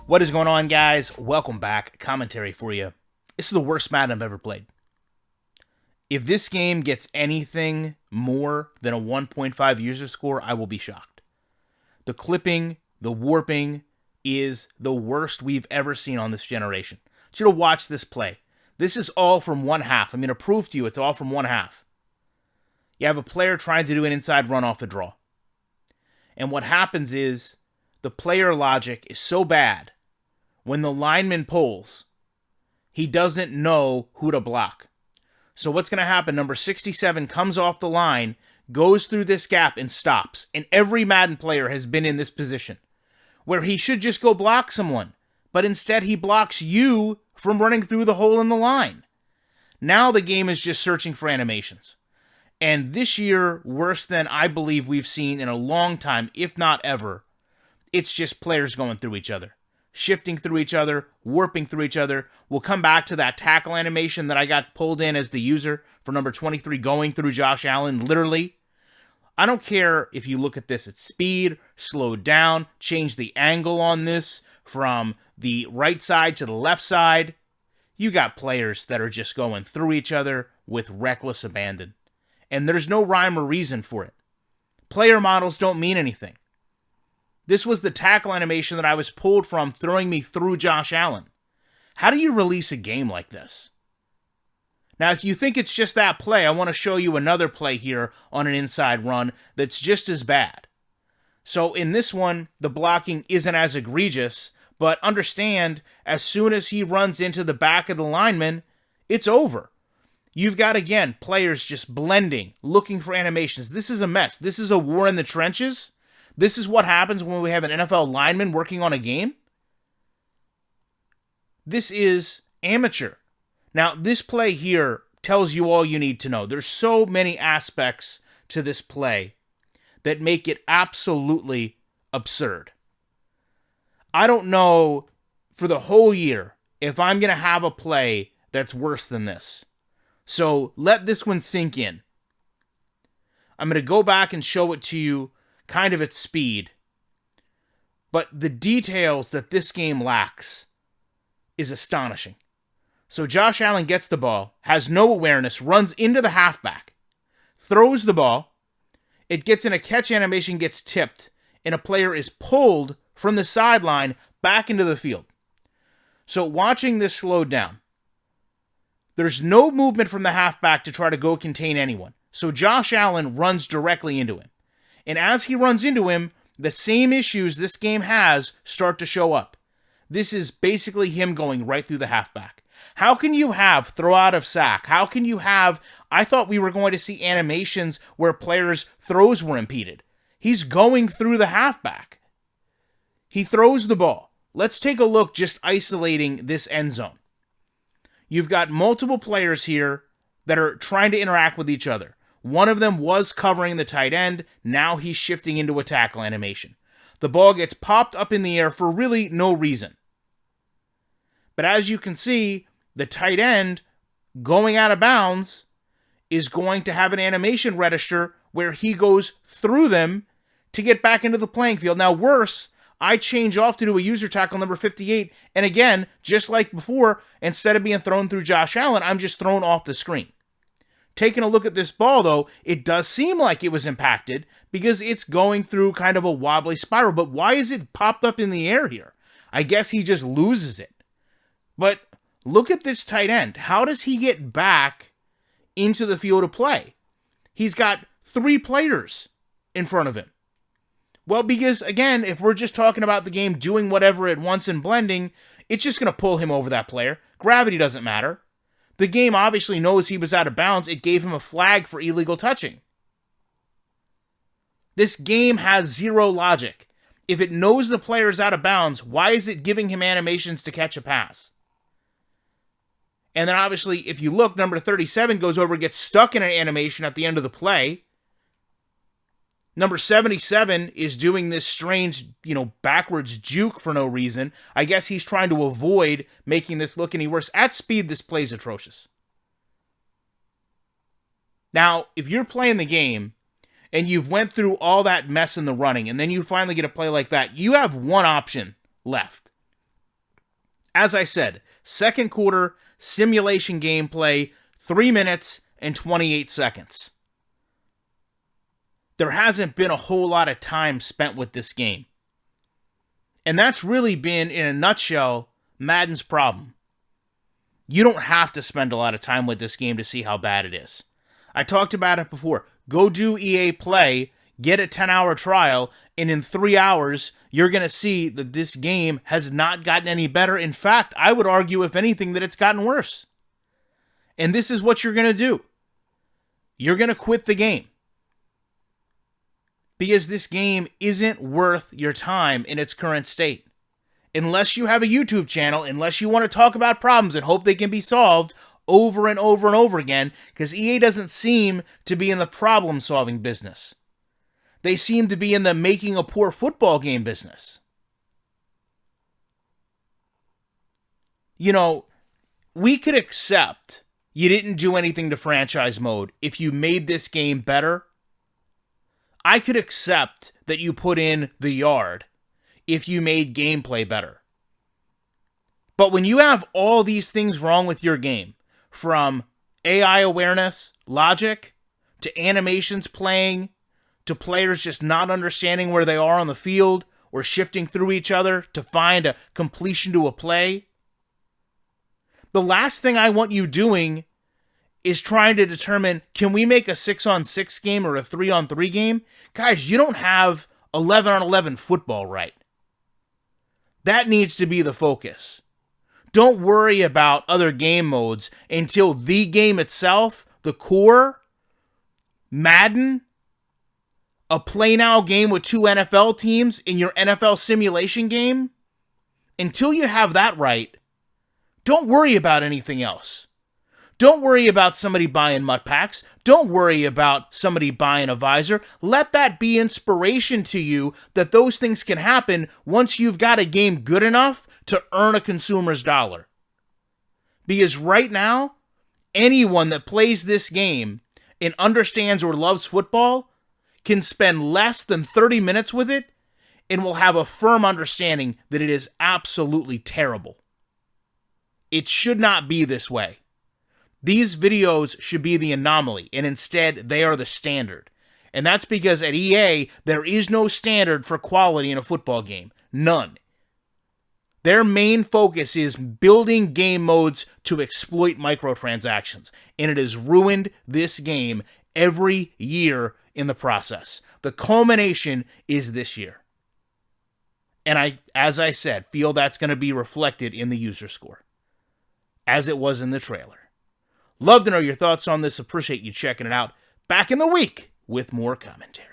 What is going on, guys? Welcome back. Commentary for you. This is the worst Madden I've ever played. If this game gets anything more than a 1.5 user score, I will be shocked. The clipping, the warping is the worst we've ever seen on this generation. I want you to watch this play. This is all from one half. I'm going to prove to you it's all from one half. You have a player trying to do an inside run off the draw. And what happens is the player logic is so bad. When the lineman pulls, he doesn't know who to block. So what's going to happen? Number 67 comes off the line, goes through this gap, and stops. And every Madden player has been in this position, where he should just go block someone. But instead, he blocks you from running through the hole in the line. Now the game is just searching for animations. And this year, worse than I believe we've seen in a long time, if not ever, it's just players going through each other. Shifting through each other, warping through each other. We'll come back to that tackle animation that I got pulled in as the user for number 23 going through Josh Allen, literally. I don't care if you look at this at speed, slow down, change the angle on this from the right side to the left side. You got players that are just going through each other with reckless abandon. And there's no rhyme or reason for it. Player models don't mean anything. This was the tackle animation that I was pulled from, throwing me through Josh Allen. How do you release a game like this? Now, if you think it's just that play, I want to show you another play here on an inside run that's just as bad. So in this one, the blocking isn't as egregious, but understand, as soon as he runs into the back of the lineman, it's over. You've got, again, players just blending, looking for animations. This is a mess. This is a war in the trenches. This is what happens when we have an NFL lineman working on a game. This is amateur. Now, this play here tells you all you need to know. There's so many aspects to this play that make it absolutely absurd. I don't know for the whole year if I'm going to have a play that's worse than this. So let this one sink in. I'm going to go back and show it to you kind of at speed. But the details that this game lacks is astonishing. So Josh Allen gets the ball, has no awareness, runs into the halfback, throws the ball, it gets in a catch animation, gets tipped, and a player is pulled from the sideline back into the field. So watching this slowed down, there's no movement from the halfback to try to go contain anyone. So Josh Allen runs directly into him. And as he runs into him, the same issues this game has start to show up. This is basically him going right through the halfback. How can you have throw out of sack? How can you have, I thought we were going to see animations where players' throws were impeded. He's going through the halfback. He throws the ball. Let's take a look just isolating this end zone. You've got multiple players here that are trying to interact with each other. One of them was covering the tight end. Now he's shifting into a tackle animation. The ball gets popped up in the air for really no reason. But as you can see, the tight end going out of bounds is going to have an animation register where he goes through them to get back into the playing field. Now worse, I change off to do a user tackle number 58. And again, just like before, instead of being thrown through Josh Allen, I'm just thrown off the screen. Taking a look at this ball, though, it does seem like it was impacted because it's going through kind of a wobbly spiral. But why is it popped up in the air here? I guess he just loses it. But look at this tight end. How does he get back into the field of play? He's got 3 players in front of him. Well, because, again, if we're just talking about the game doing whatever it wants and blending, it's just going to pull him over that player. Gravity doesn't matter. The game obviously knows he was out of bounds. It gave him a flag for illegal touching. This game has zero logic. If it knows the player's out of bounds, why is it giving him animations to catch a pass? And then obviously, if you look, number 37 goes over, gets stuck in an animation at the end of the play. Number 77 is doing this strange, backwards juke for no reason. I guess he's trying to avoid making this look any worse. At speed, this play's atrocious. Now, if you're playing the game and you've went through all that mess in the running and then you finally get a play like that, you have one option left. As I said, second quarter, simulation gameplay, 3 minutes and 28 seconds. There hasn't been a whole lot of time spent with this game. And that's really been, in a nutshell, Madden's problem. You don't have to spend a lot of time with this game to see how bad it is. I talked about it before. Go do EA Play, get a 10-hour trial, and in 3 hours, you're going to see that this game has not gotten any better. In fact, I would argue, if anything, that it's gotten worse. And this is what you're going to do. You're going to quit the game. Because this game isn't worth your time in its current state. Unless you have a YouTube channel, unless you want to talk about problems and hope they can be solved over and over and over again, because EA doesn't seem to be in the problem-solving business. They seem to be in the making a poor football game business. We could accept you didn't do anything to franchise mode if you made this game better. I could accept that you put in the yard if you made gameplay better. But when you have all these things wrong with your game, from AI awareness, logic, to animations playing, to players just not understanding where they are on the field or shifting through each other to find a completion to a play, the last thing I want you doing is trying to determine, can we make a 6-on-6 game or a 3-on-3 game? Guys, you don't have 11-on-11 football right. That needs to be the focus. Don't worry about other game modes until the game itself, the core, Madden, a play now game with 2 NFL teams in your NFL simulation game. Until you have that right, don't worry about anything else. Don't worry about somebody buying MUT packs. Don't worry about somebody buying a visor. Let that be inspiration to you that those things can happen once you've got a game good enough to earn a consumer's dollar. Because right now, anyone that plays this game and understands or loves football can spend less than 30 minutes with it and will have a firm understanding that it is absolutely terrible. It should not be this way. These videos should be the anomaly, and instead, they are the standard. And that's because at EA, there is no standard for quality in a football game. None. Their main focus is building game modes to exploit microtransactions, and it has ruined this game every year in the process. The culmination is this year. And I, as I said, feel that's going to be reflected in the user score, as it was in the trailer. Love to know your thoughts on this. Appreciate you checking it out. Back in the week with more commentary.